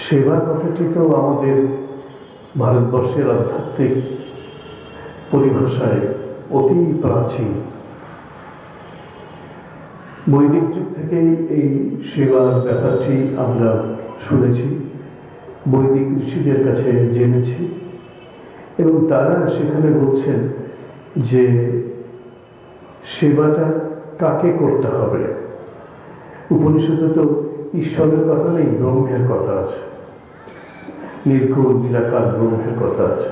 সেবা কথাটি তো আমাদের ভারতবর্ষের আধ্যাত্মিক পরিভাষায় অতি প্রাচীন। বৈদিক যুগ থেকেই এই সেবার ব্যাপারটি আমরা শুনেছি, বৈদিক ঋষিদের কাছে জেনেছি, এবং তারা সেখানে বলছেন যে সেবাটা কাকে করতে হবে। উপনিষদে তো ঈশ্বরের কথা নেই, ব্রহ্মের কথা আছে, নির্গুণ নিরাকার ব্রহ্মের কথা আছে।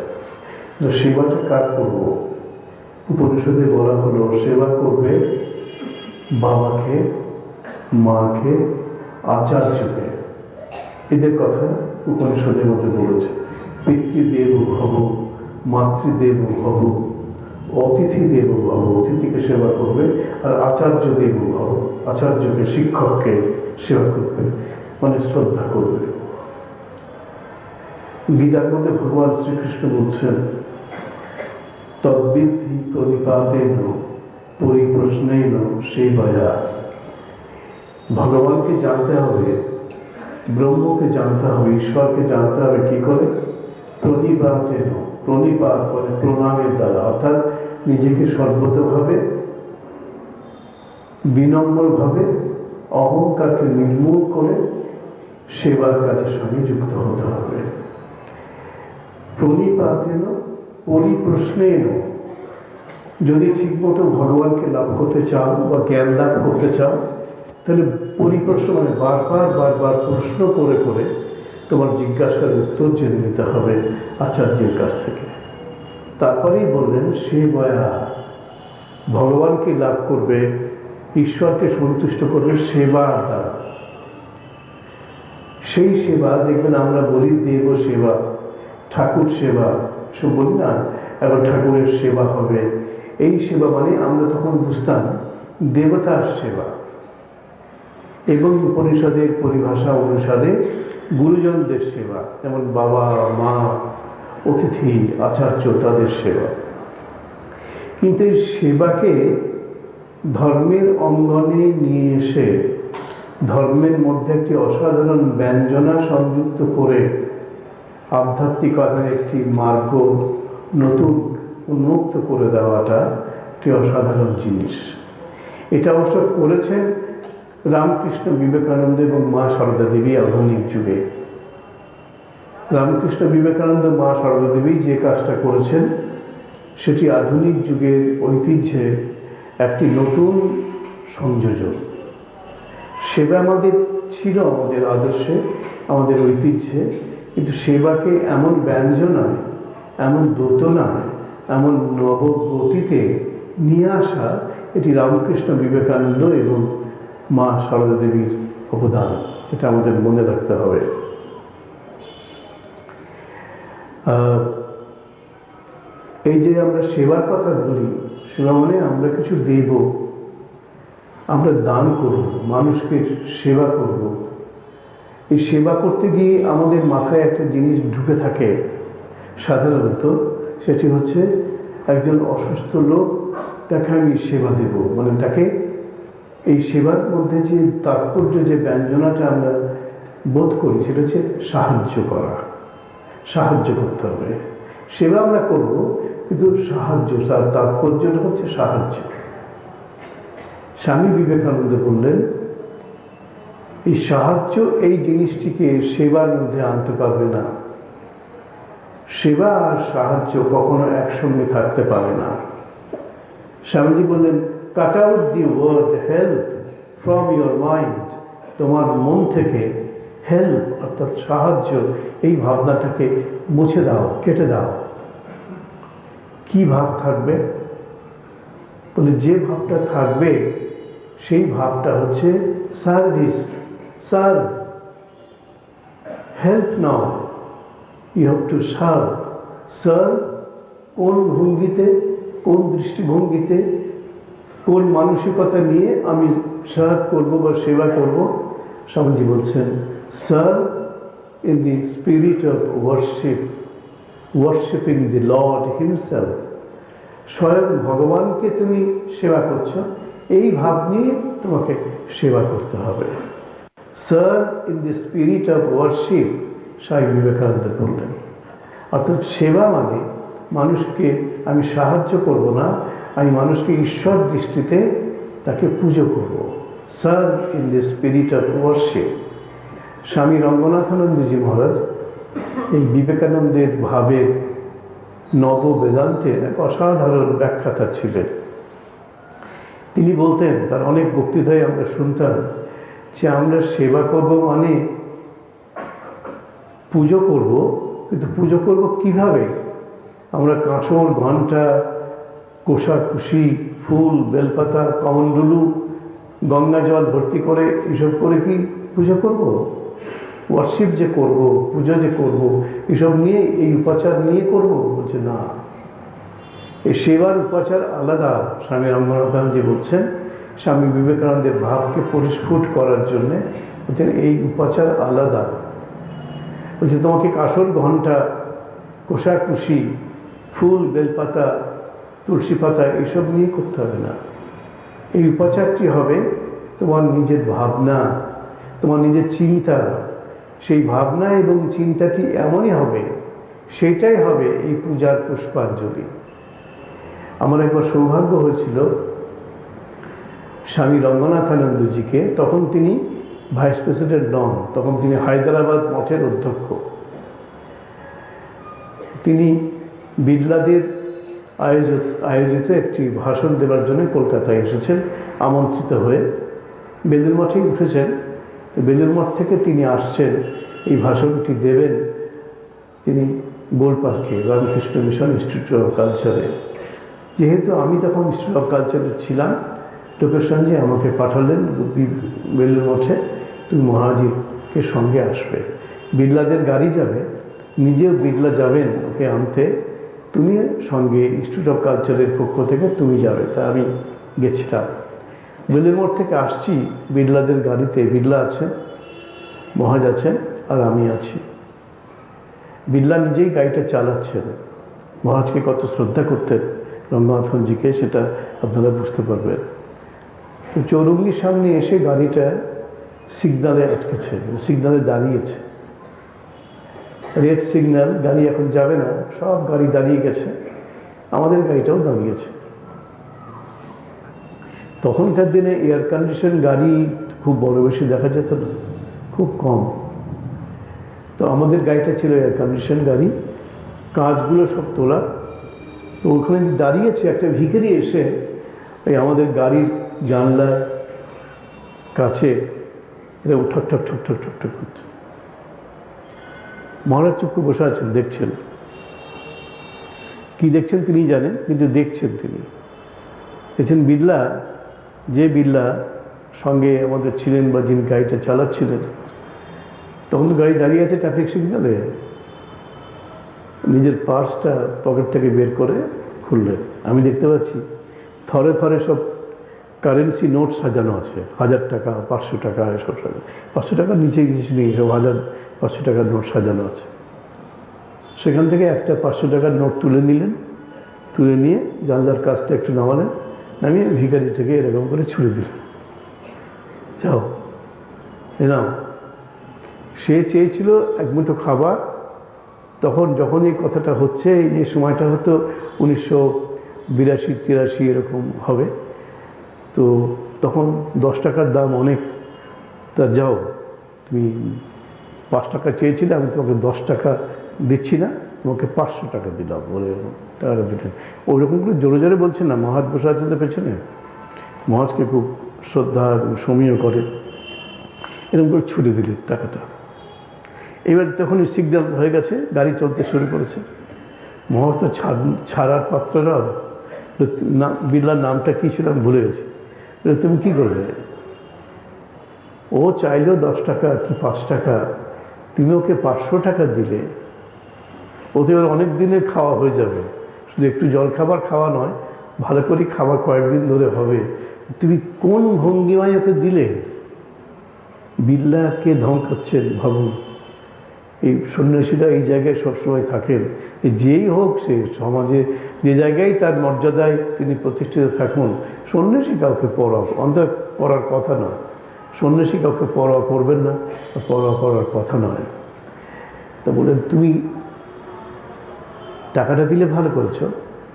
সেবাটা কার করব? উপনিষদে বলা হলো সেবা করবে বাবাকে, মাকে, আচার্যকে। এদের কথা উপনিষদের মধ্যে বলেছে। পিতৃদেব ভব, মাতৃদেব ভব, অতিথি দেব ভব, অতিথিকে সেবা করবে। আর আচার্য দেব ভব, আচার্যকে, শিক্ষককে সেবা করবে, মানে শ্রদ্ধা করবে। গীতার মধ্যে ভগবান শ্রীকৃষ্ণ বলছেন, তদ্বিদ্ধি প্রণিপাতেন পরিপ্রশ্নেন সেবায়া। ভগবানকে জানতে হবে, ব্রহ্মকে জানতে হবে, ঈশ্বরকে জানতে হবে কি করে? প্রণিপাতেন, প্রণিপাত মানে প্রণামের দ্বারা, অর্থাৎ নিজেকে সর্বতভাবে বিনম্রভাবে অহংকারকে নির্মূল করে সেবার কাজের সঙ্গে যুক্ত হতে হবে। প্রণিপাতেন পরিপ্রশ্নেন, যদি ঠিকমতো ভগবানকে লাভ করতে চাও বা জ্ঞান লাভ করতে চাও, তাহলে পরিপ্রশ্ন মানে বারবার প্রশ্ন করে করে তোমার জিজ্ঞাসার উত্তর জেনে নিতে হবে আচার্যের কাছ থেকে। তারপরেই বললেন সেবায়া, ভগবানকে লাভ করবে, ঈশ্বরকে সন্তুষ্ট করবে সেবার দ্বারা। সেই সেবা দেখবেন আমরা বলি দেব সেবা, ঠাকুর সেবা, সব বলি না, এখন ঠাকুরের সেবা হবে। এই সেবা মানে আমরা তখন বুঝতাম দেবতার সেবা। এবং উপনিষদের পরিভাষা অনুসারে গুরুজনদের সেবা, যেমন বাবা, মা, অতিথি, আচার্য, তাদের সেবা। কিন্তু এই সেবাকে ধর্মের অঙ্গনে নিয়ে এসে ধর্মের মধ্যে একটি অসাধারণ ব্যঞ্জনা সংযুক্ত করে আধ্যাত্মিকতার একটি মার্গ নতুন উন্মুক্ত করে দেওয়াটা একটি অসাধারণ জিনিস। এটা অবশ্য করেছেন রামকৃষ্ণ বিবেকানন্দ এবং মা সারদা দেবী আধুনিক যুগে। রামকৃষ্ণ বিবেকানন্দ, মা সারদা দেবী যে কাজটা করেছেন সেটি আধুনিক যুগের ঐতিহ্যে একটি নতুন সংযোজন। সেবা আমাদের ছিল, আমাদের আদর্শে, আমাদের ঐতিহ্যে, কিন্তু সেবাকে এমন ব্যঞ্জনায়, এমন দোতনায়, এমন নবগতিতে নিয়ে আসা, এটি রামকৃষ্ণ বিবেকানন্দ এবং মা সারদা দেবীর অবদান। এটা আমাদের মনে রাখতে হবে। এই যে আমরা সেবার কথা বলি, সেবা মানে আমরা কিছু দেব, আমরা দান করব, মানুষকে সেবা করব। এই সেবা করতে গিয়ে আমাদের মাথায় একটা জিনিস ঢুকে থাকে সাধারণত, সেটি হচ্ছে একজন অসুস্থ লোক, তাকে আমি সেবা দেব, মানে তাকে, এই সেবার মধ্যে যে তাৎপর্য, যে ব্যঞ্জনাটা আমরা বোধ করি, সেটা হচ্ছে সাহায্য করা, সাহায্য করতে হবে। সেবা আমরা করব, কিন্তু সাহায্য, তার তাৎপর্যটা হচ্ছে সাহায্য। স্বামী বিবেকানন্দ বললেন, এই সাহায্য, এই জিনিসটিকে সেবার মধ্যে আনতে পারবে না। সেবা আর সাহায্য কখনো একসঙ্গে থাকতে পারে না। স্বামীজি বললেন, cut out the word help from your mind, তোমার মন থেকে হেল্প অর্থাৎ সাহায্য, এই ভাবনাটাকে মুছে দাও, কেটে দাও। কি ভাব থাকবে? বলে যে ভাবটা থাকবে সেই ভাবটা হচ্ছে সার্ভিস, সার্ভ, হেল্প নয়। You have to serve. Serve কোন ভঙ্গিতে, কোন দৃষ্টিভঙ্গিতে, কোন মানসিকতা নিয়ে আমি সার্ভ করবো বা সেবা করব? স্বামীজি বলছেন, serve in the spirit of worship, worshipping the Lord himself. স্বয়ং ভগবানকে তুমি সেবা করছো, এই ভাব নিয়ে তোমাকে সেবা করতে হবে। Serve in the spirit of worship, Swami Vivekananda বললেন। অর্থাৎ সেবা মানে মানুষকে আমি সাহায্য করব না, আমি মানুষকে ঈশ্বর দৃষ্টিতে তাকে পুজো করব, serve in the spirit of worship. স্বামী রঙ্গনাথানন্দজি মহারাজ এই বিবেকানন্দের ভাবের নব বেদান্তের এক অসাধারণ ব্যাখ্যাতা ছিলেন। তিনি বলতেন, তার অনেক বক্তৃতায় আমরা শুনতাম, যে আমরা সেবা করব মানে পুজো করব, কিন্তু পুজো করব কিভাবে? আমরা কাঁসর, ঘণ্টা, কোষাকুষি, ফুল, বেলপাতা, কমণ্ডলু, গঙ্গা জল ভর্তি করে এসব করে কি পুজো করব? ওয়ার্শিপ যে করব, পুজো যে করব, এসব নিয়ে, এই উপাচার নিয়ে করব? বলছে না, এই সেবার উপাচার আলাদা। স্বামী রঙ্গনাথানজি বলছেন, স্বামী বিবেকানন্দের ভাবকে পরিস্ফুট করার জন্যে বলছেন এই উপাচার আলাদা। বলছে তোমাকে কাঁসর, ঘণ্টা, কোষাকুষি, ফুল, বেলপাতা, তুলসী পাতা এসব নিয়ে করতে হবে না। এই উপাচারটি হবে তোমার নিজের ভাবনা, তোমার নিজের চিন্তা। সেই ভাবনা এবং চিন্তাটি এমনই হবে, সেটাই হবে এই পূজার পুষ্পাঞ্জলি। আমার একবার সৌভাগ্য হয়েছিল স্বামী রঙ্গনাথানন্দজিকে, তখন তিনি ভাইস প্রেসিডেন্ট নন, তখন তিনি হায়দ্রাবাদ মঠের অধ্যক্ষ। তিনি বিড়লাদের আয়োজিত একটি ভাষণ দেওয়ার জন্য কলকাতায় এসেছেন আমন্ত্রিত হয়ে। বেলুড় মঠেই উঠেছেন। বেলুড় মঠ থেকে তিনি আসছেন, এই ভাষণটি দেবেন তিনি গোল পার্কে, রামকৃষ্ণ মিশন ইনস্টিটিউট অফ কালচারে। যেহেতু আমি তখন ইনস্টিটিউট অফ কালচারে ছিলাম, লোকেশনজি আমাকে পাঠালেন বেলুড় মঠে, তুমি মহারাজকে সঙ্গে আসবে, বিড়লাদের গাড়ি যাবে, নিজেও বিড়লা যাবেন ওকে আনতে, তুমি সঙ্গে ইনস্টিটিউট অফ কালচারের পক্ষ থেকে তুমি যাবে। তা আমি গেছিলাম। বেলুড় মঠ থেকে আসছি বিড়লাদের গাড়িতে, বিড়লা আছেন, মহারাজ আছেন, আর আমি আছি। বিড়লা নিজেই গাড়িটা চালাচ্ছেন। মহারাজকে কত শ্রদ্ধা করতেন রঙ্গনাথনজিকে, সেটা আপনারা বুঝতে পারবেন। তো চৌরঙ্গির সামনে এসে গাড়িটা সিগনালে আটকেছে, সিগনালে দাঁড়িয়েছে, রেড সিগন্যাল, গাড়ি এখন যাবে না, সব গাড়ি দাঁড়িয়ে গেছে, আমাদের গাড়িটাও দাঁড়িয়েছে। তখনকার দিনে এয়ার কন্ডিশন গাড়ি খুব বড় বেশি দেখা যেত না, খুব কম। তো আমাদের গাড়িটা ছিল এয়ার কন্ডিশন গাড়ি, কাঁচগুলো সব তোলা। তো ওখানে দাঁড়িয়েছে একটা ভিখারি এসে ওই আমাদের গাড়ির জানলার কাছে এটা ঠক ঠক ঠক ঠক ঠক ঠক করছে। মহারাজ চুপ করে বসে আছেন, দেখছেন। কি দেখছেন তিনি জানেন, কিন্তু দেখছেন তিনি। দেখছেন বিড়লা, যে বিড়লা সঙ্গে আমাদের ছিলেন বা যিনি গাড়িটা চালাচ্ছিলেন, তখন তো গাড়ি দাঁড়িয়ে আছে ট্রাফিক সিগন্যালে, নিজের পার্সটা পকেট থেকে বের করে খুললেন। আমি দেখতে পাচ্ছি থরে থরে সব কারেন্সি নোট সাজানো আছে, 1000 টাকা, 500 টাকা, এসব সাজানো। 500 টাকার নিচে কিছু নেই, সব 500 টাকার নোট সাজানো আছে। সেখান থেকে একটা 500 টাকার নোট তুলে নিলেন, তুলে নিয়ে জানলার কাজটা একটু নামালেন, নামিয়ে ভিখারিটাকে এরকম করে ছুড়ে দিলেন, যাও এ নাও। সে চেয়েছিল এক মুঠো খাবার। তখন যখন এই কথাটা হচ্ছে, এই সময়টা হতো 1982-83 এরকম হবে। তো তখন 10 টাকার দাম অনেক। তা যাও, তুমি 5 টাকা চেয়েছিলে, আমি তোমাকে 10 টাকা দিচ্ছি না, তোমাকে 500 টাকা দিলাম বলে টাকাটা দিলেন। ওইরকম করে জোরে জোরে বলছেন না, মহারাজ বসে আছেন তো পেছনে, মহারাজকে খুব শ্রদ্ধা এবং সমীহ করে এরকম করে ছুটে দিলেন টাকাটা। এবার তখন সিগন্যাল হয়ে গেছে, গাড়ি চলতে শুরু করেছে। মহারাজ তো ছাড়ার পাত্র নয়। বিড়লার নামটা কী ছিল আমি ভুলে গেছি। তুমি কী করবে? ও চাইলেও 10 টাকা কি 5 টাকা, তুমি ওকে 500 টাকা দিলে, ওতে ওর অনেক দিনের খাওয়া হয়ে যাবে। শুধু একটু জলখাবার খাওয়া নয়, ভালো করে খাবার কয়েকদিন ধরে হবে। তুমি কোন ভঙ্গিমায় ওকে দিলে? বিড়লাকে ধমকাচ্ছেন। ভাবুন, এই সন্ন্যাসীরা এই জায়গায় সবসময় থাকেন। যেই হোক সে সমাজে যে জায়গায় তার মর্যাদায় তিনি প্রতিষ্ঠিত থাকুন, সন্ন্যাসী কাউকে পরোয়া অন্তত করার কথা নয়। সন্ন্যাসী কাউকে পরোয়া করবেন না, পরোয়া করার কথা নয়। তা বললেন, তুমি টাকাটা দিলে ভালো করেছো,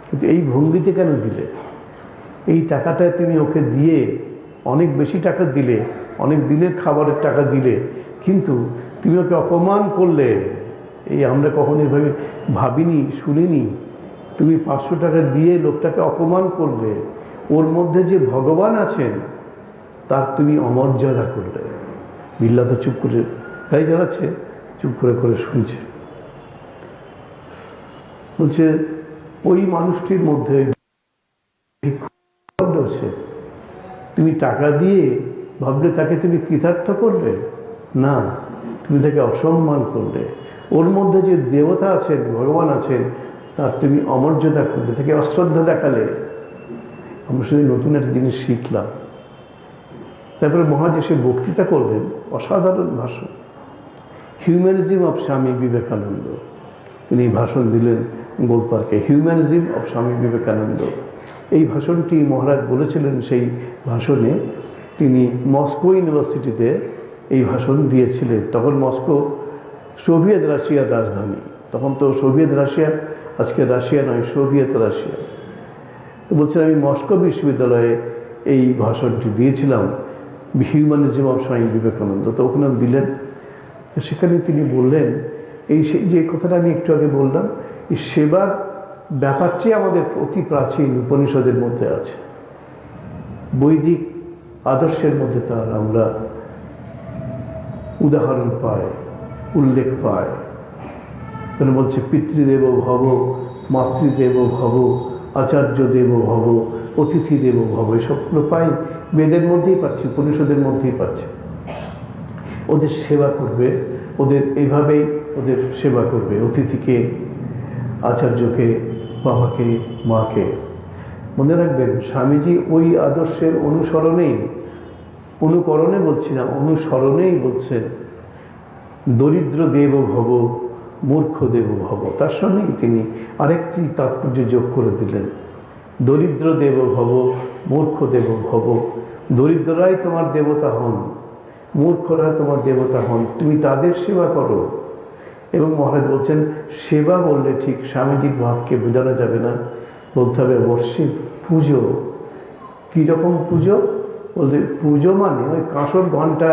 কিন্তু এই ভঙ্গিতে কেন দিলে? এই টাকাটা তুমি ওকে দিয়ে অনেক বেশি টাকা দিলে, অনেক দিনের খাবারের টাকা দিলে, কিন্তু তুমি ওকে অপমান করলে। এই আমরা কখনো এভাবে ভাবিনি, শুনিনি। তুমি 500 টাকা দিয়ে লোকটাকে অপমান করলে, ওর মধ্যে যে ভগবান আছেন তার তুমি অমর্যাদা করলে। বিল্লা তো চুপ করে গাড়ি চালাচ্ছে, চুপ করে করে শুনছে। বলছে ওই মানুষটির মধ্যে তুমি টাকা দিয়ে ভাবলে তাকে তুমি কৃতার্থ করলে না, তুমি তাকে অসম্মান করলে। ওর মধ্যে যে দেবতা আছেন, ভগবান আছেন, তার তুমি অমর্যাদা করলে, তাকে অশ্রদ্ধা দেখালে। আমরা শুধু নতুন একটা জিনিস শিখলাম। তারপরে মহাজ এসে বক্তৃতা করলেন, অসাধারণ ভাষণ, হিউম্যানিজম অফ স্বামী বিবেকানন্দ। তিনি ভাষণ দিলেন গোলপার্কে, হিউম্যানিজম অফ স্বামী বিবেকানন্দ। এই ভাষণটি মহারাজ বলেছিলেন। সেই ভাষণে তিনি মস্কো ইউনিভার্সিটিতে এই ভাষণ দিয়েছিলেন। তখন মস্কো সোভিয়েত রাশিয়ার রাজধানী। তখন তো সোভিয়েত রাশিয়া, আজকে রাশিয়া নয়, সোভিয়েত রাশিয়া। তো বলছেন, আমি মস্কো বিশ্ববিদ্যালয়ে এই ভাষণটি দিয়েছিলাম, হিউম্যানিজম অফ স্বামী বিবেকানন্দ। তো ওখানে দিলেন। সেখানে তিনি বললেন, এই যে কথাটা আমি একটু আগে বললাম, এই সেবার ব্যাপারটি আমাদের অতি প্রাচীন উপনিষদের মধ্যে আছে, বৈদিক আদর্শের মধ্যে তার আমরা উদাহরণ পাই, উল্লেখ পাই। মানে বলছে, পিতৃদেব ভব, মাতৃদেব ভব, আচার্য দেব ভব, অতিথি দেব ভব। এসবগুলো পাই বেদের মধ্যেই পাচ্ছি, উপনিষদের মধ্যেই পাচ্ছি। ওদের সেবা করবে, ওদের এইভাবেই ওদের সেবা করবে, অতিথিকে, আচার্যকে, বাবাকে, মাকে। মনে রাখবেন, স্বামীজি ওই আদর্শের অনুকরণে বলছি না, অনুসরণেই বলছেন, দরিদ্র দেব ভব, মূর্খ দেব ভব। তার সঙ্গেই তিনি আরেকটি তাৎপর্য যোগ করে দিলেন, দরিদ্র দেব ভব, মূর্খ দেব ভব। দরিদ্ররাই তোমার দেবতা হন, মূর্খরা তোমার দেবতা হন, তুমি তাদের সেবা করো। এবং মহারাজ বলছেন, সেবা বললে ঠিক স্বামীজির ভাবকে বোঝানো যাবে না, বলতে হবে বর্ষিক, পুজো। কীরকম পুজো? বলতে পুজো মানে ওই কাঁসর ঘণ্টা,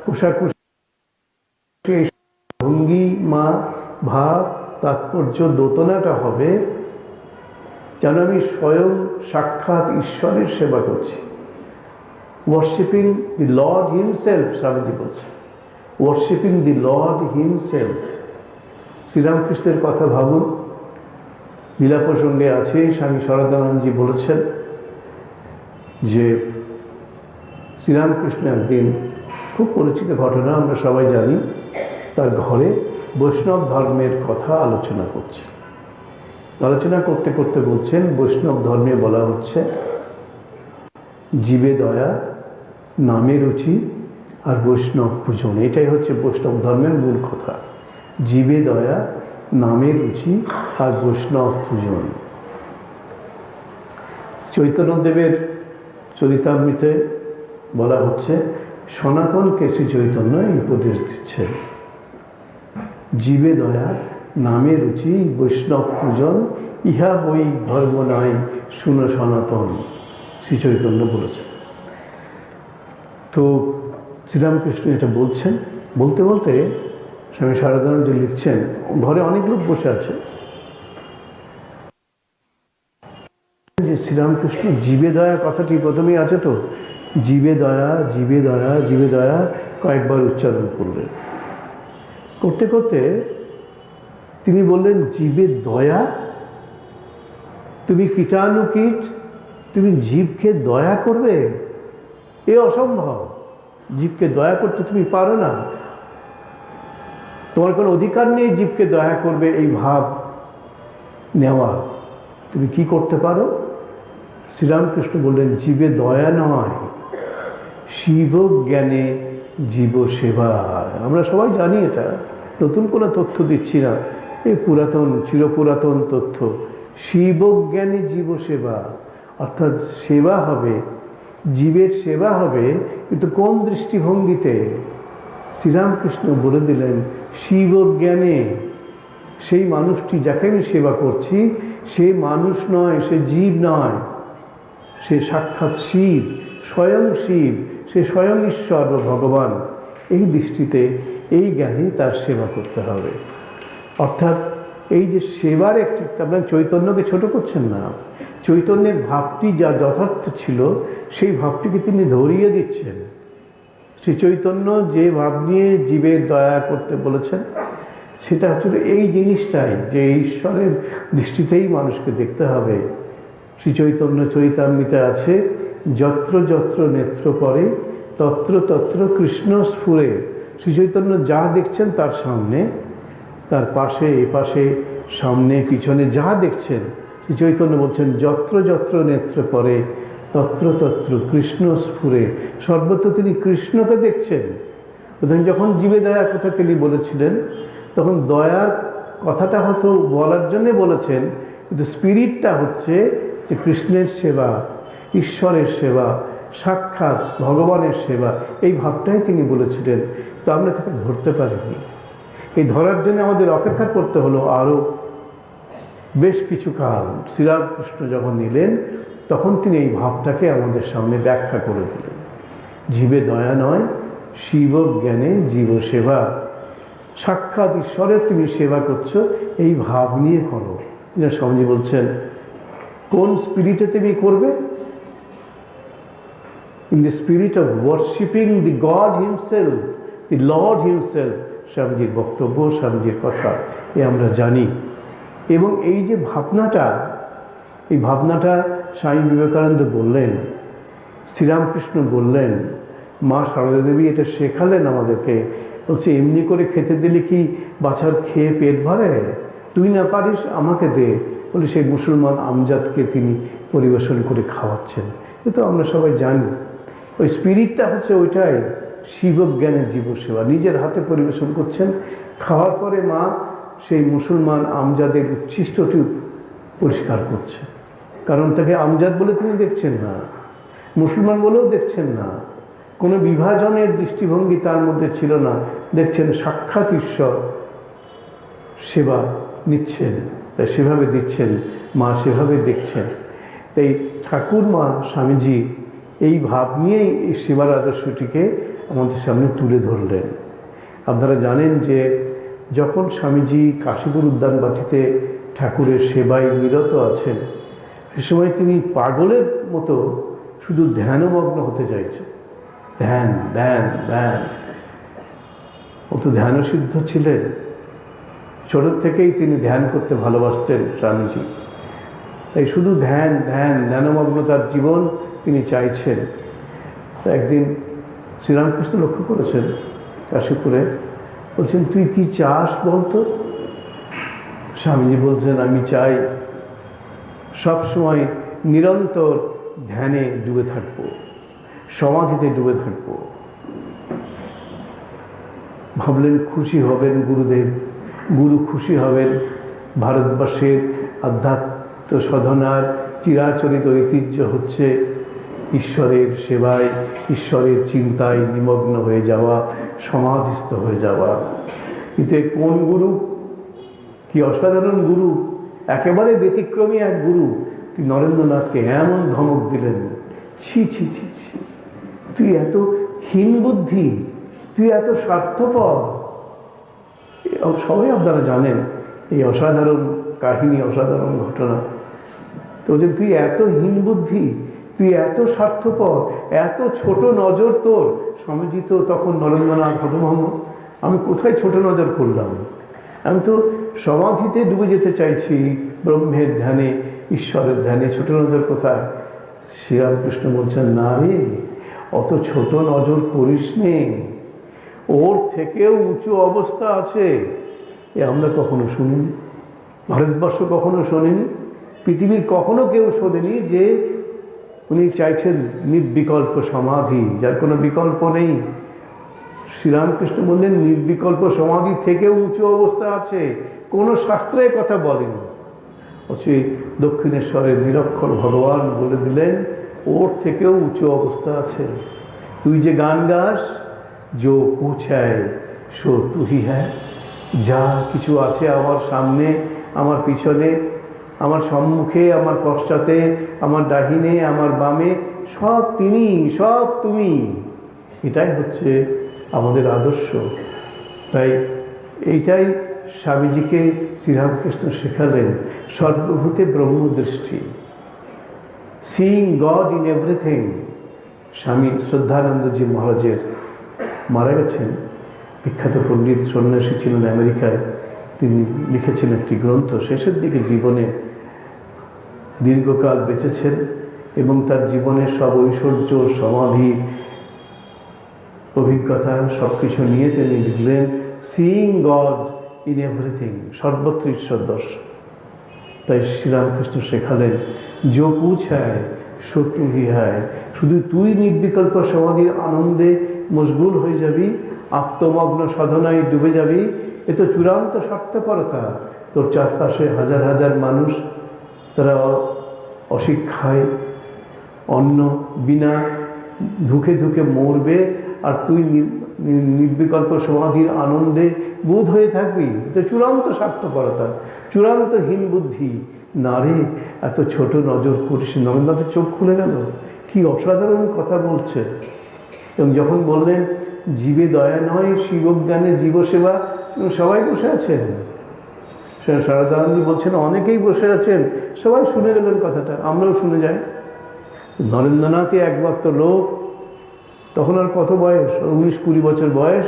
কোষাকুষি, ভঙ্গি মা ভাব, তাৎপর্য, দোতনাটা হবে যেন আমি স্বয়ং সাক্ষাৎ ঈশ্বরের সেবা করছি। ওয়ার্শিপিং দি লর্ড হিমসেলফ, স্বামীজি বলছে, ওয়ার্শিপিং দি লর্ড হিমসেলফ। শ্রীরামকৃষ্ণের কথা ভাবুন, লীলা প্রসঙ্গে আছে, স্বামী সরদানন্দজি বলেছেন যে শ্রীরামকৃষ্ণ একদিন, খুব পরিচিত ঘটনা, আমরা সবাই জানি, তার ঘরে বৈষ্ণব ধর্মের কথা আলোচনা করছে। আলোচনা করতে করতে বলছেন, বৈষ্ণব ধর্মে বলা হচ্ছে জীবে দয়া, নামে রুচি আর বৈষ্ণব পূজন। এটাই হচ্ছে বৈষ্ণব ধর্মের মূল কথা, জীবে দয়া, নামে রুচি আর বৈষ্ণব পূজন। চৈতন্যদেবের চরিতামৃতে বলা হচ্ছে, সনাতনকে শ্রী চৈতন্য এই উপদেশ দিচ্ছেন, জীবে দয়া, নামে রুচি, বৈষ্ণব পূজন, ইহা বই ধর্ম নয়, শুনো সনাতন, শ্রী চৈতন্য বলেছেন। তো শ্রীরামকৃষ্ণ এটা বলছেন, বলতে বলতে স্বামী শারদানন্দ লিখছেন, ঘরে অনেক লোক বসে আছে, যে শ্রীরামকৃষ্ণ জীবে দয়া কথাটি প্রথমেই আছে, তো জীবে দয়া, জীবে দয়া, জীবে দয়া কয়েকবার উচ্চারণ করলেন। করতে করতে তিনি বললেন, জীবে দয়া, তুমি কীটাণুকীট, তুমি জীবকে দয়া করবে? এ অসম্ভব, জীবকে দয়া করতে তুমি পারো না, তোমার কোনো অধিকার নেই জীবকে দয়া করবে এই ভাব নেওয়ার। তুমি কি করতে পারো? শ্রীরামকৃষ্ণ বললেন, জীবে দয়া নয়, শিব জ্ঞানে জীব সেবা। আমরা সবাই জানি, এটা নতুন কোনো তথ্য দিচ্ছি না, এই পুরাতন, চিরপুরাতন তথ্য। শিব জ্ঞানে জীব সেবা, অর্থাৎ সেবা হবে, জীবের সেবা হবে, কিন্তু কোন দৃষ্টিভঙ্গিতে? শ্রীরামকৃষ্ণ বলে দিলেন, শিব জ্ঞানে সেই মানুষটি যাকে আমি সেবা করছি সে মানুষ নয়, সে জীব নয়, সে সাক্ষাৎ শিব, স্বয়ং শিব, সে স্বয়ং ঈশ্বর বা ভগবান। এই দৃষ্টিতে এই জ্ঞানে তার সেবা করতে হবে। অর্থাৎ এই যে সেবার একটি, আপনার চৈতন্যকে ছোট করছেন না, চৈতন্যের ভাবটি যা যথার্থ ছিল সেই ভাবটিকে তিনি ধরিয়ে দিচ্ছেন। শ্রী চৈতন্য যে ভাব নিয়ে জীবের দয়া করতে বলেছেন সেটা হচ্ছে এই জিনিসটাই, যে ঈশ্বরের দৃষ্টিতেই মানুষকে দেখতে হবে। শ্রী চৈতন্য চরিতামৃতে আছে, যত্র যত্র নেত্র পরে তত্র তত্র কৃষ্ণ স্ফুরে। শ্রী চৈতন্য যা দেখছেন তার সামনে, তার পাশে, এপাশে, সামনে, পিছনে যা দেখছেন, শ্রী চৈতন্য বলছেন যত্র যত্র নেত্র পরে তত্র তত্র কৃষ্ণ স্ফুরে। সর্বত্র তিনি কৃষ্ণকে দেখছেন। যখন জীবে দয়ার কথা তিনি বলেছিলেন তখন দয়ার কথাটা হয়তো বলার জন্যে বলেছেন, কিন্তু স্পিরিটটা হচ্ছে যে কৃষ্ণের সেবা, ঈশ্বরের সেবা, সাক্ষাৎ ভগবানের সেবা, এই ভাবটাই তিনি বলেছিলেন। তো আমরা তাকে ধরতে পারিনি। এই ধরার জন্য আমাদের অপেক্ষা করতে হলো আরও বেশ কিছু কাল। শ্রীরামকৃষ্ণ যখন নিলেন তখন তিনি এই ভাবটাকে আমাদের সামনে ব্যাখ্যা করে দিলেন। জীবে দয়া নয়, শিব জ্ঞানে জীব সেবা। সাক্ষাৎ ঈশ্বরের তুমি সেবা করছো, এই ভাব নিয়ে করো। স্বামীজি বলছেন, কোন স্পিরিটে তুমি করবে? In the spirit of worshipping the god himself, the Lord himself. স্বামীজির বক্তব্য, স্বামীজির কথা এ আমরা জানি। এবং এই যে ভাবনাটা, এই ভাবনাটা স্বামী বিবেকানন্দ বললেন, শ্রীরামকৃষ্ণ বললেন, মা সারদা দেবী এটা শেখালেন আমাদেরকে। বলছে, এমনি করে খেতে দিলে কি বাছার খেয়ে পেট ভরে? তুই না পারিস, আমাকে দে। বলে সেই মুসলমান আমজাদকে তিনি পরিবেশন করে খাওয়াচ্ছেন। এ তো আমরা সবাই জানি। ওই স্পিরিটটা হচ্ছে ওইটাই, শিবজ্ঞানের জীবসেবা। নিজের হাতে পরিবেশন করছেন। খাওয়ার পরে মা সেই মুসলমান আমজাদের উচ্ছিষ্টটি পরিষ্কার করছে। কারণ তাকে আমজাদ বলে তিনি দেখছেন না, মুসলমান বলেও দেখছেন না, কোনো বিভাজনের দৃষ্টিভঙ্গি তার মধ্যে ছিল না। দেখছেন সাক্ষাৎ ঈশ্বর, সেবা নিচ্ছেন, তাই সেভাবে দিচ্ছেন, মা সেভাবে দেখছেন। তাই ঠাকুর মা স্বামীজি এই ভাব নিয়েই এই সেবার আদর্শটিকে আমাদের সামনে তুলে ধরলেন। আপনারা জানেন যে যখন স্বামীজি কাশীপুর উদ্যানবাটিতে ঠাকুরের সেবায় নিরত আছেন, সে সময় তিনি পাগলের মতো শুধু ধ্যানমগ্ন হতে চাইছেন। ধ্যান ধ্যান ধ্যান। ও তো ধ্যানসিদ্ধ ছিলেন, ছোট থেকেই তিনি ধ্যান করতে ভালোবাসতেন স্বামীজি। তাই শুধু ধ্যান ধ্যান, ধ্যানমগ্নতার জীবন তিনি চাইছেন। তা একদিন শ্রীরামকৃষ্ণ লক্ষ্য করেছেন কাশীপুরে, বলছেন, তুই কি চাস বলতো? স্বামীজি বলছেন, আমি চাই সবসময় নিরন্তর ধ্যানে ডুবে থাকবো, সমাধিতে ডুবে থাকবো। ভাবলেন খুশি হবেন গুরুদেব, গুরু খুশি হবেন। ভারতবর্ষের আধ্যাত্ম সাধনার চিরাচরিত ঐতিহ্য হচ্ছে ঈশ্বরের সেবায়, ঈশ্বরের চিন্তায় নিমগ্ন হয়ে যাওয়া, সমাধিস্থ হয়ে যাওয়া। এতে কোন গুরু, কি অসাধারণ গুরু, একেবারে ব্যতিক্রমী এক গুরু। তুই নরেন্দ্রনাথকে এমন ধমক দিলেন, ছি ছি ছি ছি, তুই এত হীন বুদ্ধি, তুই এত স্বার্থপর। সবাই আপনারা জানেন এই অসাধারণ কাহিনী, অসাধারণ ঘটনা। তো বলছেন, তুই এত হীন বুদ্ধি, তুই এত স্বার্থপর, এত ছোট নজর তোর। স্বামীজি তো তখন নরেন্দ্রনাথ হতভম্ব, আমি কোথায় ছোট নজর করলাম? আমি তো সমাধিতে ডুবে যেতে চাইছি, ব্রহ্মের ধ্যানে, ঈশ্বরের ধ্যানে, ছোট নজর কোথায়? শ্রীরামকৃষ্ণ বলছেন, না রে, অত ছোট নজর করিস নে, ওর থেকেও উঁচু অবস্থা আছে। এ আমরা কখনো শুনিনি, ভারতবর্ষ কখনো শোনেনি, পৃথিবীর কখনো কেউ শোনেনি যে উনি চাইছেন নির্বিকল্প সমাধি, যার কোনো বিকল্প নেই। শ্রীরামকৃষ্ণ বললেন, নির্বিকল্প সমাধি থেকেও উঁচু অবস্থা আছে, কোনো শাস্ত্রে কথা বলেনি। হচ্ছে দক্ষিণেশ্বরের নিরক্ষর ভগবান বলে দিলেন, ওর থেকেও উঁচু অবস্থা আছে। তুই যে গান গাস, जो कुछ है सो तू ही হ্যায়। যা কিছু আছে আমার সামনে, আমার পিছনে, আমার সম্মুখে, আমার পশ্চাতে, আমার ডাহিনে, আমার বামে, সব তিনি, সব তুমি। এটাই হচ্ছে আমাদের আদর্শ। তাই এইটাই স্বামীজিকে শ্রীরামকৃষ্ণ শেখালেন, সর্বভূতে ব্রহ্মদৃষ্টি, seeing God in everything. Swami Shraddhanandaji মহারাজের মারা গেছেন, বিখ্যাত পণ্ডিত সন্ন্যাসী ছিলেন আমেরিকায়। তিনি লিখেছেন একটি গ্রন্থ, শেষের দিকে জীবনে দীর্ঘকাল বেঁচেছেন এবং তার জীবনের সব ঐশ্বর্য, সমাধি, অভিজ্ঞতা সব কিছু নিয়ে তিনি লিখলেন সিইং গড ইন এভরিথিং, সর্বত্র ঈশ্বর দর্শন। তাই শ্রীরামকৃষ্ণ শেখালেন जो कुछ है सो तू ही है। শুধু তুই নির্বিকল্প সমাধির আনন্দে মশগুল হয়ে যাবি, আত্মমগ্ন সাধনায় ডুবে যাবি, এ তো চূড়ান্ত স্বার্থপরতা। তোর চারপাশে হাজার হাজার মানুষ, তারা অশিক্ষায় অন্ন বিনা ধুকে ধুকে মরবে, আর তুই নির্বিকল্প সমাধির আনন্দে বোধ হয়ে থাকবি। এটা চূড়ান্ত স্বার্থপরতা, চূড়ান্ত হীন বুদ্ধি। না রে, এত ছোট নজর করিস। নরেন্দ্রনাথের চোখ খুলে গেল, কি অসাধারণ কথা বলছে। এবং যখন বললেন জীবে দয়া নয় শিবজ্ঞানে জীবসেবা, সবাই বসে আছেন। সারদানন্দী বলছেন অনেকেই বসে আছেন, সবাই শুনে গেলেন কথাটা, আমরাও শুনে যাই। নরেন্দ্রনাথই একমাত্র লোক, তখন আর কত বয়স, 19-20 বছর বয়স।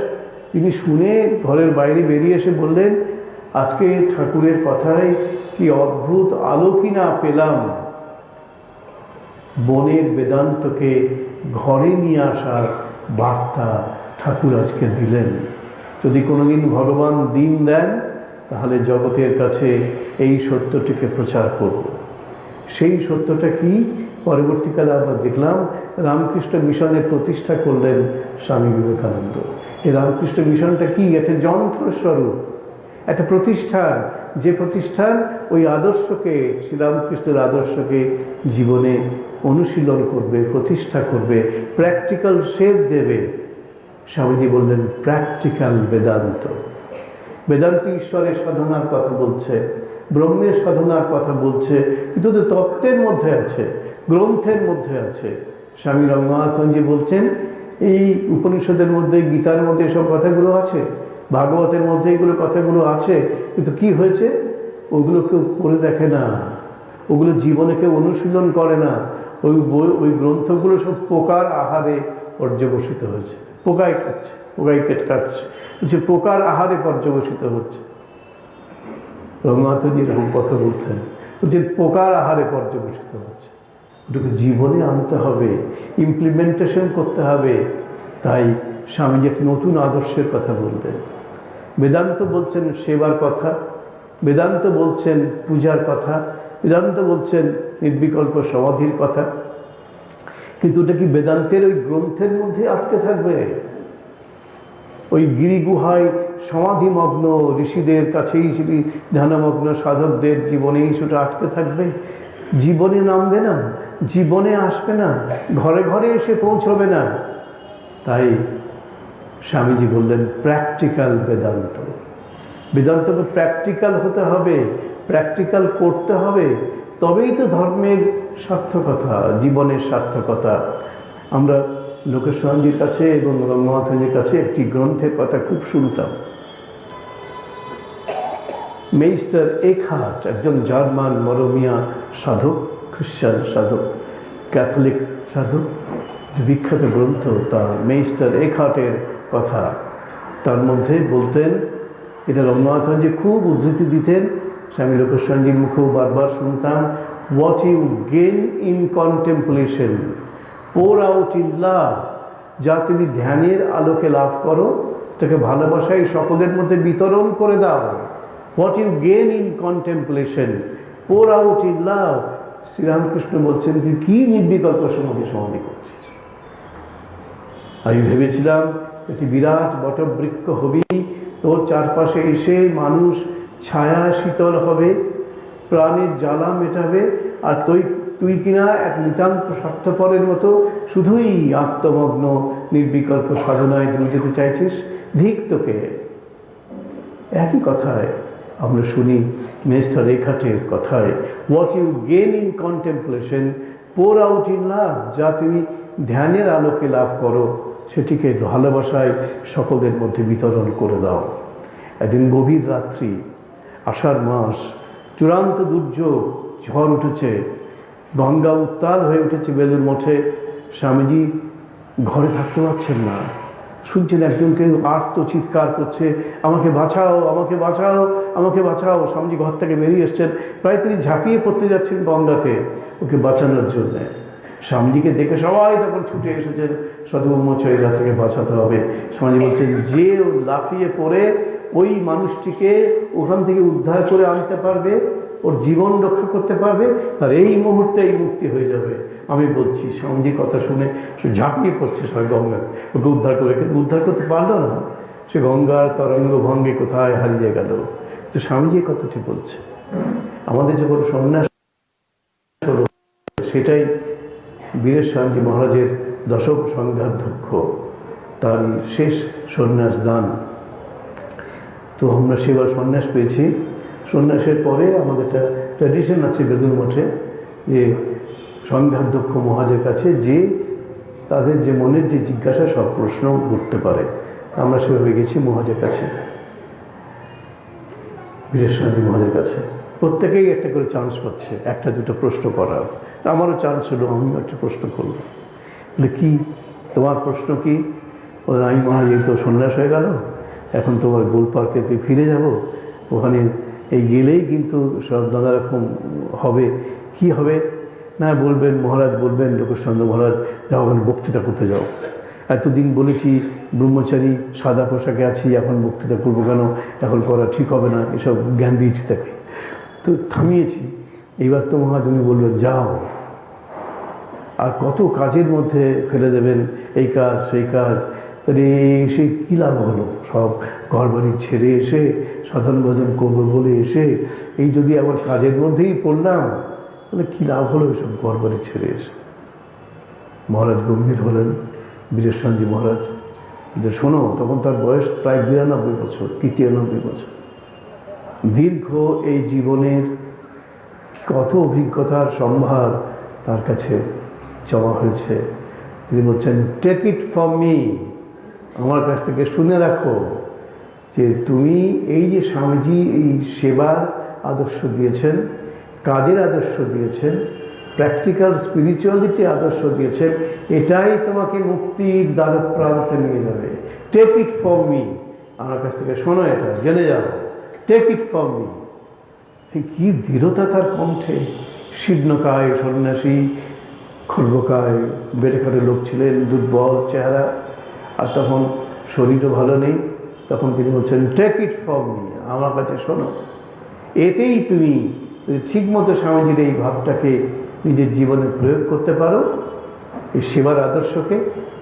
তিনি শুনে ঘরের বাইরে বেরিয়ে এসে বললেন আজকে ঠাকুরের কথায় কি অদ্ভুত আলোকই না পেলাম। বনের বেদান্তকে ঘরে নিয়ে আসার বার্তা ঠাকুর আজকে দিলেন। যদি কোনোদিন ভগবান দিন দেন তাহলে জগতের কাছে এই সত্যটিকে প্রচার করব। সেই সত্যটা কি? পরবর্তীকালে আমরা দেখলাম রামকৃষ্ণ মিশনের প্রতিষ্ঠা করলেন স্বামী বিবেকানন্দ। এই রামকৃষ্ণ মিশনটা কি? একটা যন্ত্রস্বরূপ, একটা প্রতিষ্ঠান, যে প্রতিষ্ঠান ওই আদর্শকে, শ্রীরামকৃষ্ণের আদর্শকে জীবনে অনুশীলন করবে, প্রতিষ্ঠা করবে, প্র্যাকটিক্যাল শেপ দেবে। স্বামীজি বললেন প্র্যাকটিক্যাল বেদান্ত। বেদান্ত ঈশ্বরের সাধনার কথা বলছে, ব্রহ্মের সাধনার কথা বলছে, কিন্তু তো তত্ত্বের মধ্যে আছে, গ্রন্থের মধ্যে আছে। স্বামী রঙ্গনাথনজি বলছেন এই উপনিষদের মধ্যে, গীতার মধ্যে এসব কথাগুলো আছে, ভাগবতের মধ্যে এগুলো কথাগুলো আছে, কিন্তু কি হয়েছে? ওগুলো কেউ করে দেখে না, ওগুলো জীবনে কেউ অনুশীলন করে না। ওই গ্রন্থগুলো সব পোকার আহারে পর্যবসিত হয়েছে, পোকায় খাচ্ছে, পোকায় কাটছে, যে পোকার আহারে পর্যবসিত হচ্ছে। রঙ্গনাথজি এরকম কথা বলতেন, যে পোকার আহারে পর্যবসিত হচ্ছে। ওটাকে জীবনে আনতে হবে, ইমপ্লিমেন্টেশন করতে হবে। তাই স্বামীজি এক নতুন আদর্শের কথা বললেন। বেদান্ত বলছেন সেবার কথা, বেদান্ত বলছেন পূজার কথা, বেদান্ত বলছেন নির্বিকল্প সমাধির কথা, কিন্তু ওটা কি বেদান্তের ওই গ্রন্থের মধ্যে আটকে থাকবে? ওই গিরিগুহায় সমাধিমগ্ন ঋষিদের কাছেই সেটি ধ্যানমগ্ন সাধকদের জীবনেই সেটা আটকে থাকবে? জীবনে নামবে না, জীবনে আসবে না, ঘরে ঘরে এসে পৌঁছবে না। তাই স্বামীজি বললেন প্র্যাকটিক্যাল বেদান্ত। বেদান্তকে প্র্যাকটিক্যাল হতে হবে, প্র্যাকটিক্যাল করতে হবে, তবেই তো ধর্মের সার্থকতা, জীবনের সার্থকতা। আমরা লোকেশ্বরজির কাছে এবং রঙ্গনাথজির কাছে একটি গ্রন্থের কথা খুব শুনতাম। মেইস্টার একহার্ট, একজন জার্মান মরমিয়া সাধক, খ্রিস্টান সাধক, ক্যাথলিক সাধক, বিখ্যাত গ্রন্থ তার মেইস্টার একহার্টের কথা। তার মধ্যে বলতেন, এটা রঙ্গনাথজি খুব উদ্ধৃতি দিতেন, স্বামী লোকেশ্বরজির মুখেও বারবার শুনতাম, what you gain in contemplation pour out in love. যা তুমি ধ্যানের আলোকে লাভ করো তাকে ভালোবাসায় সকলের মধ্যে বিতরণ করে দাও। What you gain in contemplation pour out in love. Sri Ramakrishna বলছেন তুই কি নির্বিকল্প সমাধি করছিস? আমি ভেবেছিলাম একটি বিরাট বটবৃক্ষ হবি, তোর চারপাশে এসে মানুষ ছায়া শীতল হবে, প্রাণের জ্বালা মেটাবে, আর তুই কিনা এক নিতান্ত স্বার্থপরের মতো শুধুই আত্মমগ্ন নির্বিকল্প সাধনায় ডুবে যেতে চাইছিস, ধিক তোকে। একই কথায় আমরা শুনি মিস্টার রেখাটের কথায়, what you gain in contemplation pour out in love. যা তুমি ধ্যানের আলোকে লাভ করো সেটিকে ভালোবাসায় সকলের মধ্যে বিতরণ করে দাও। একদিন গভীর রাত্রি, আষাঢ় মাস, চূড়ান্ত দুর্যোগ, ঝড় উঠেছে, গঙ্গা উত্তাল হয়ে উঠেছে বেলুর মঠে। স্বামীজি ঘরে থাকতে পারছেন না, শুনছেন একজনকে আর্ত চিৎকার করছে, আমাকে বাঁচাও, আমাকে বাঁচাও, আমাকে বাঁচাও। স্বামীজি ঘর থেকে বেরিয়ে এসছেন, প্রায় তিনি ঝাঁপিয়ে পড়তে যাচ্ছেন গঙ্গাতে ওকে বাঁচানোর জন্যে। স্বামীজিকে দেখে সবাই তখন ছুটে এসেছেন, সাধুব্রহ্মচারীরা থেকে বাঁচাতে হবে। স্বামীজি বলছেন, যে লাফিয়ে পড়ে ওই মানুষটিকে ওখান থেকে উদ্ধার করে আনতে পারবে, ওর জীবন রক্ষা করতে পারবে, আর এই মুহূর্তে এই মুক্তি হয়ে যাবে। আমি বলছি, স্বামীজির কথা শুনে সে ঝাঁপিয়ে পড়ছে সবাই গঙ্গা, ওকে উদ্ধার করতে পারলো না। সে গঙ্গার তরঙ্গ ভঙ্গে কোথায় হারিয়ে গেল। তো স্বামীজি কথাটি বলছে, আমাদের যখন সন্ন্যাস হলো, সেটাই বীরেশ স্বামীজি মহারাজের দশম সংঘাধ্যক্ষ, তার শেষ সন্ন্যাস দান। তো আমরা সেবার সন্ন্যাস পেয়েছি। সন্ন্যাসের পরে আমাদের একটা ট্র্যাডিশন আছে বেদুর মঠে, যে সংঘাধ্যক্ষ মহারাজের কাছে যে তাদের যে মনের যে জিজ্ঞাসা সব প্রশ্ন করতে পারে। আমরা সেভাবে গেছি মহারাজের কাছে, বীরেশ স্বামীজি মহারাজের কাছে। প্রত্যেকেই একটা করে চান্স পাচ্ছে একটা দুটো প্রশ্ন করার। তা আমারও চান্স হলো, আমিও একটা প্রশ্ন করব। বলে, কি তোমার প্রশ্ন কি? বলে, আমি মহারাজ এই তো সন্ন্যাস হয়ে গেল, এখন তোমার গোল পার্কে ফিরে যাব, ওখানে এই গেলেই কিন্তু সব নানা রকম হবে। কি হবে? না বলবেন মহারাজ, বলবেন লোকেশচন্দ্র মহারাজ, যাও ওখানে বক্তৃতা করতে যাও। এতদিন বলেছি ব্রহ্মচারী সাদা পোশাকে আছি, এখন বক্তৃতা করবো কেন, এখন করা ঠিক হবে না, এসব জ্ঞান দিয়েছি তাকে। তো থামিয়েছি। এইবার তো মহারাজ উনি বললেন, যাও। আর কত কাজের মধ্যে ফেলে দেবেন, এই কাজ সেই কাজ। তাহলে এসে কী লাভ হলো? সব ঘর বাড়ি ছেড়ে এসে সাধন ভজন করবো বলে এসে এই যদি আবার কাজের মধ্যেই পড়লাম, তাহলে কী লাভ হলো এসব ঘর বাড়ি ছেড়ে এসে? মহারাজ গম্ভীর হলেন, বীরেশ স্বামীজি মহারাজ। যে শোনো, তখন তার বয়স প্রায় 92 বছর কি 93 বছর। দীর্ঘ এই জীবনের কত অভিজ্ঞতার সম্ভার তার কাছে জমা হয়েছে। তিনি বলছেন, টেক ইট ফ্রম মি, আমার কাছ থেকে শুনে রাখো, যে তুমি এই যে স্বামীজি এই সেবার আদর্শ দিয়েছেন, কাজের আদর্শ দিয়েছেন, প্র্যাকটিক্যাল স্পিরিচুয়ালিটি আদর্শ দিয়েছেন, এটাই তোমাকে মুক্তির দ্বারপ্রান্তে নিয়ে যাবে। টেক ইট ফ্রম মি, আমার কাছ থেকে শোনো, এটা জেনে যাও, টেক ইট ফ্রম মি। কি দৃঢ়তা তার কণ্ঠে! শীর্ণকায় সন্ন্যাসী, খর্বকায় বেটেখাটে লোক ছিলেন, দুর্বল চেহারা, আর তখন শরীরও ভালো নেই। তখন তিনি বলছেন, টেক ইট ফ্রম মি, আমার কাছে শোনো। এতেই তুমি ঠিক মতো স্বামীজির এই ভাবটাকে নিজের জীবনে প্রয়োগ করতে পারো, এই সেবার আদর্শকে,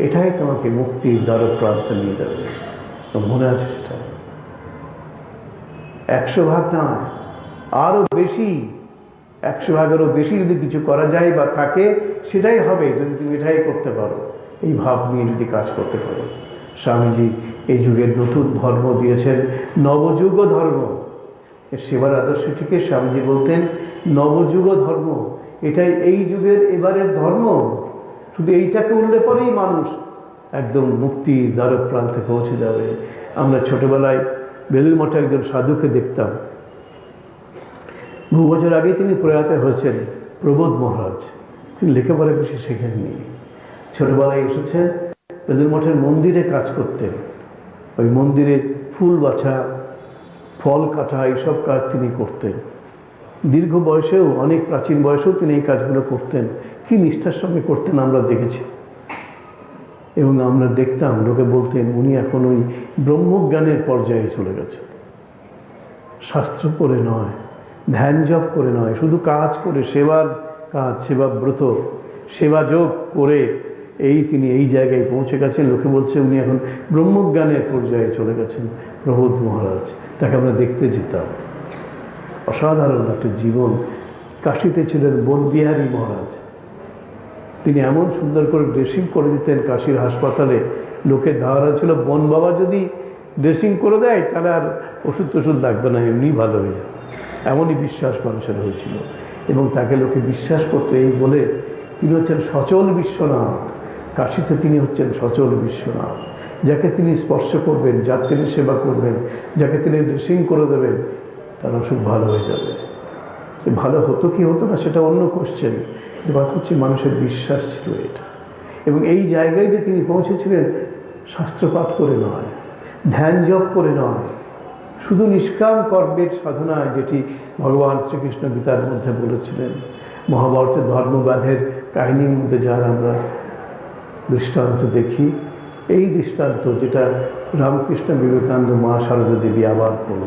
এটাই তোমাকে মুক্তির দ্বারপ্রান্তে নিয়ে যাবে। মনে আছে সেটা? 100 ভাগ নয়, আরও বেশি, 100 ভাগেরও বেশি যদি কিছু করা যায় বা থাকে, সেটাই হবে যদি তুমি এটাই করতে পারো, এই ভাব নিয়ে যদি কাজ করতে পারো। স্বামীজি এই যুগের নতুন ধর্ম দিয়েছেন, নবযুগ ধর্ম। সেবার আদর্শটিকে স্বামীজি বলতেন নবযুগ ধর্ম। এটাই এই যুগের এবারের ধর্ম। শুধু এইটাকে উল্লেখ করেই মানুষ একদম মুক্তির দ্বারপ্রান্তে পৌঁছে যাবে। আমরা ছোটবেলায় বেলুর মঠে একজন সাধুকে দেখতাম, বহু বছর আগে তিনি প্রয়াত হয়েছেন, প্রবোধ মহারাজ। তিনি লেখাপড়া বেশি শেখেননি, ছোটবেলায় এসেছেন, বেলুর মঠের মন্দিরে কাজ করতেন। ওই মন্দিরের ফুল বাছা, ফল কাটা, এইসব কাজ তিনি করতেন। দীর্ঘ বয়সেও, অনেক প্রাচীন বয়সেও তিনি এই কাজগুলো করতেন। কি নিষ্ঠার সঙ্গে করতেন আমরা দেখেছি। এবং আমরা দেখতাম, লোকে বলতেন উনি এখন ওই ব্রহ্মজ্ঞানের পর্যায়ে চলে গেছে। শাস্ত্র পড়ে নয়, ধ্যান জপ করে নয়, শুধু কাজ করে, সেবার কাজ, সেবা ব্রত, সেবা যোগ করে তিনি এই জায়গায় পৌঁছে গেছেন। লোকে বলছে উনি এখন ব্রহ্মজ্ঞানের পর্যায়ে চলে গেছেন। প্রবোধ মহারাজ, তাকে আমরা দেখতে যেতাম। অসাধারণ একটা জীবন। কাশীতে ছিলেন বনবিহারী মহারাজ। তিনি এমন সুন্দর করে ড্রেসিং করে দিতেন কাশীর হাসপাতালে, লোকের ধারণা ছিল বন বাবা যদি ড্রেসিং করে দেয় তাহলে আর ওষুধ টষুধ লাগবে না, এমনি ভালো হয়ে যাবে, এমনই বিশ্বাস মানুষের হয়েছিল। এবং তাকে লোকে বিশ্বাস করতো এই বলে তিনি হচ্ছেন সচল বিশ্বনাথ। কাশীতে তিনি হচ্ছেন সচল বিশ্বনাথ, যাকে তিনি স্পর্শ করবেন, যার তিনি সেবা করবেন, যাকে তিনি ড্রেসিং করে দেবেন, তার অসুখ ভালো হয়ে যাবে। ভালো হতো কি হতো না সেটা অন্য কোশ্চেন, কিন্তু কথা হচ্ছে মানুষের বিশ্বাস ছিল এটা। এবং এই জায়গায় যে তিনি পৌঁছেছিলেন শাস্ত্রপাঠ করে নয়, ধ্যান জপ করে নয়, শুধু নিষ্কাম কর্মের সাধনায়, যেটি ভগবান শ্রীকৃষ্ণ গীতার মধ্যে বলেছিলেন। মহাভারতের ধর্মবাদের কাহিনীর মধ্যে যার আমরা দৃষ্টান্ত দেখি, এই দৃষ্টান্ত যেটা রামকৃষ্ণ বিবেকানন্দ, মা সারদা দেবী আবার করল।